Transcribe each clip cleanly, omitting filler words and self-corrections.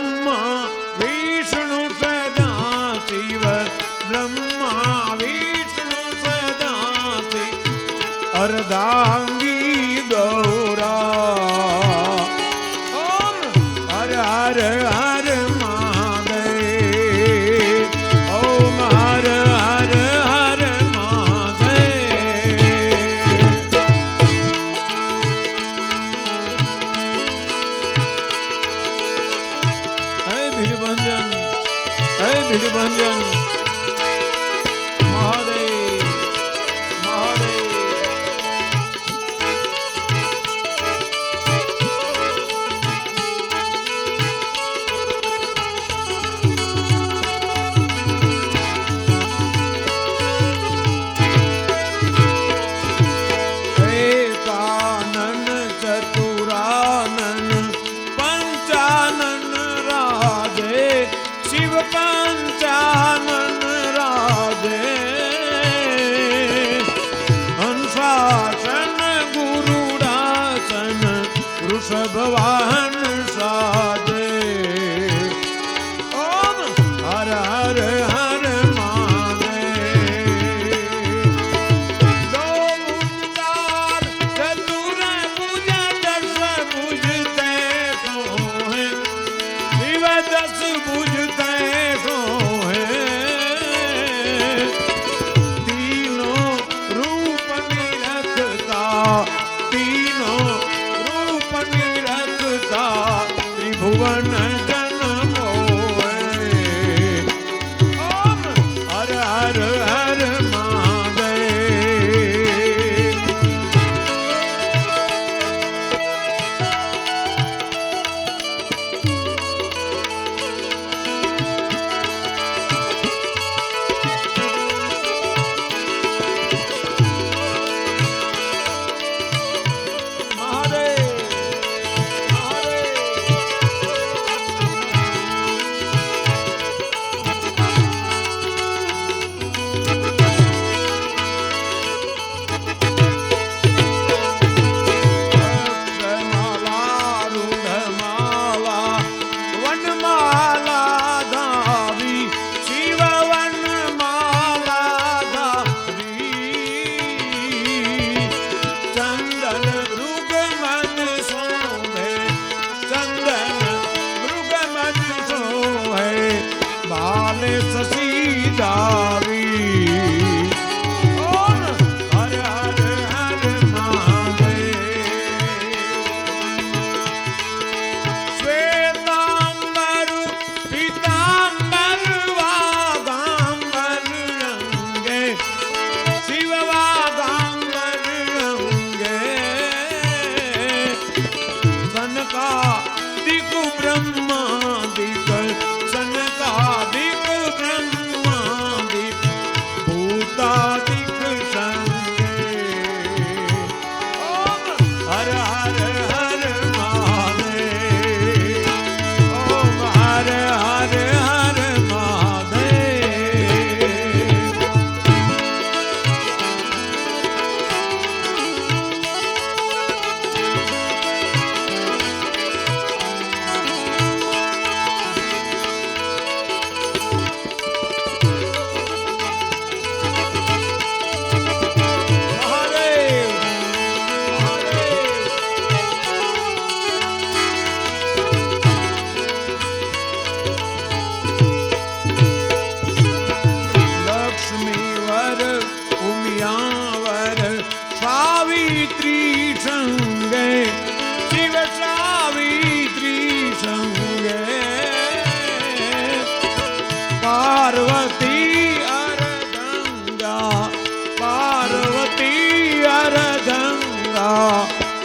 ब्रह्मा विष्णु सदा शिव ब्रह्मा विष्णु सदा शिव अर्धांगी गौरा ओम हर हर हर महादेव ओम हर हर हर महादेव। हे भीड़भंजन हे भीड़भंजन महादेव महादेव। एकानन चतुरानन पंचानन राधे शिव पंचानन राधे हंसासन गुरुडासन वृषभ वाहन साधे ओम हर हर हर महादेव। दो मुंडार चतुर भुज दस भुजते सोहे शिव दस भुजते सोहे तीनों रूप निरखता तीनों रूप निरखता त्रिभुवन जन मोहे ओम हर हर हर महादेव। महादेव महादेव। अक्षमाला रूढ़माला वनमाला धावी शिव वनमाला धावी चंदन मृग मन सोहे चंदन मृग मन सोहे बाले शशि दावी ओम हर हर हर महादेव। श्वेतांबर पीतांबर वागांबर रंगे शिव वागांबर रंगे सनकादिक ब्रह्मादिक सनकादिक ब्रह्मादिक भूतादिक संगे ओम हर हर हर महादेव ओम हर हर हर महादेव। महादेव महादेव। लक्ष्मीवर उमियावर सावित्री संगे शिव सावित्री संगे पार्वती अर्धंगा पार्वती अर्धंगा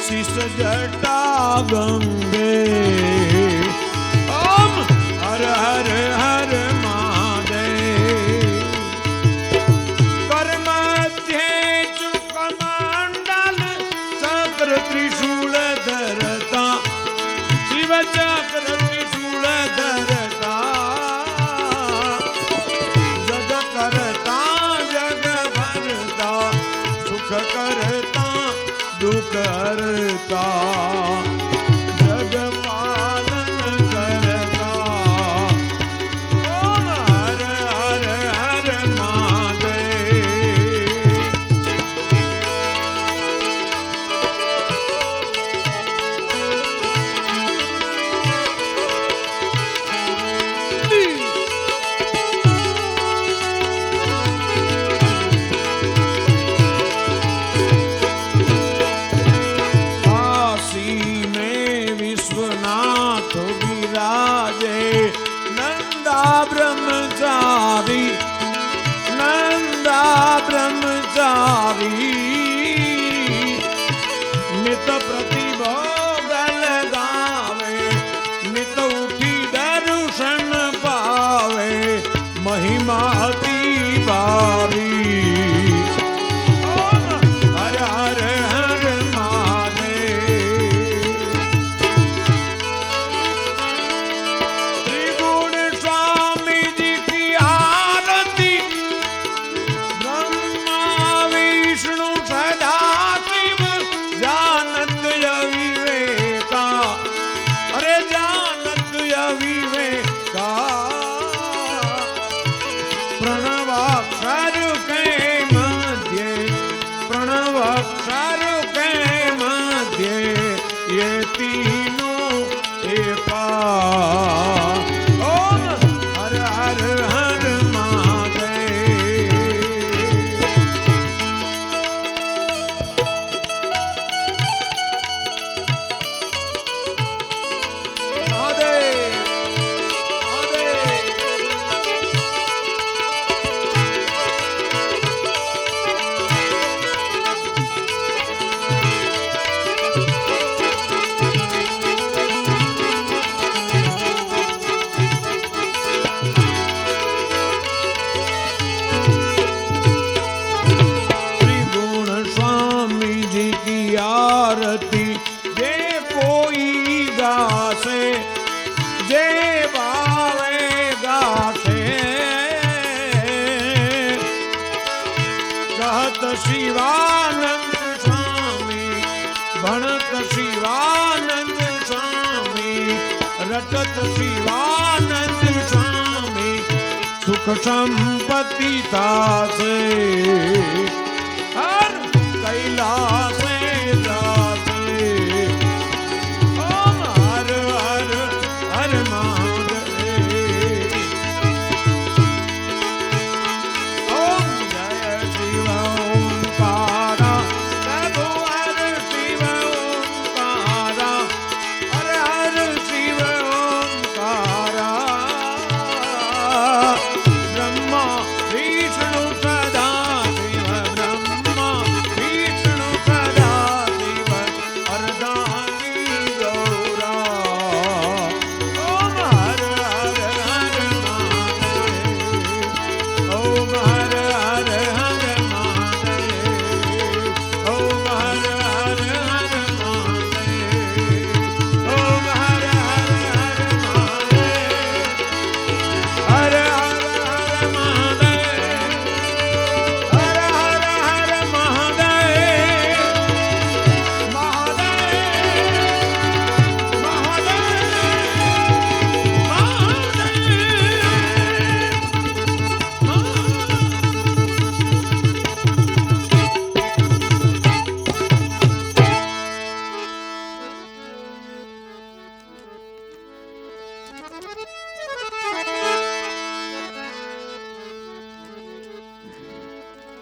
शिष जटा गंगे ओम हर हर हर महादेव। कर मध्य चुकमंडल चक्र त्रिशूल धरता शिव चक्र त्रिशूल धरता जग करता जग भरता सुख करता दुख हरता जग पालन करता ब्रह्मचारी नंदा ब्रह्मचारी नित प्रतिभोग लगावे नित उठी दर्शन पावे महिमा अति भारी ओम हर हर हर महादेव त्रिगुण स्वामी जी की आरती ब्रह्मा विष्णु सदा शिव जानत अविवेका अरे जानत अविवेका प्रणवाक्षर के मध्य प्रणवाक्षर के मध्य ये तीनों एका ओम हर हर हर महादेव महादेव महादेव त्रिगुण स्वामी जी की आरती जे कोई गासे जे भावे गासे कहत शिवानंद स्वामी भणत शिवानंद स्वामी रटत शिवानंद स्वामी सुख संपत्ति तासे